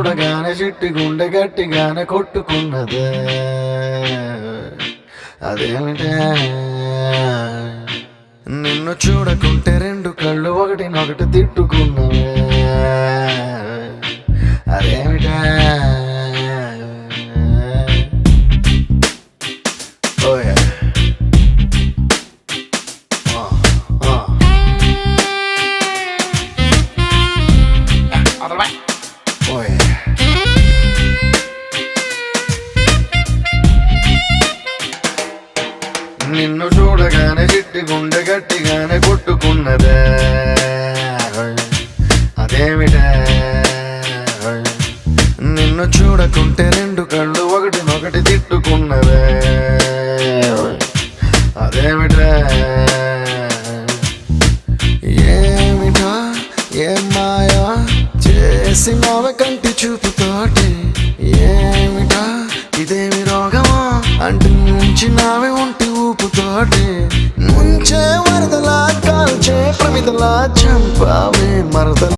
చూడగానే చిట్టి గుండె గట్టిగానే కొట్టుకున్నదే. అదేమిటే నిన్ను చూడకుంటే రెండు కళ్ళు ఒకటినొకటి తిట్టుకున్నవే. అదేమిటే నిన్ను చూడగానే చిట్టి గుండె గట్టిగానే కొట్టుకున్నదే. అదేమిటే నిన్ను చూడకుంటే రెండు కళ్ళు ఒకటినొకటి తిట్టుకున్నదే. అదేమిటే ఏమిటా ఏం మాయా చేసినావే కంటి చూపుతోటి. ఏమిటా ఇదేమి రోగమా అంటూ ముంచినావే ఒంటి ఊపుతోటి. ముంచే వరదలా కాల్చే ప్రమిదలా చంపావే మరదలా.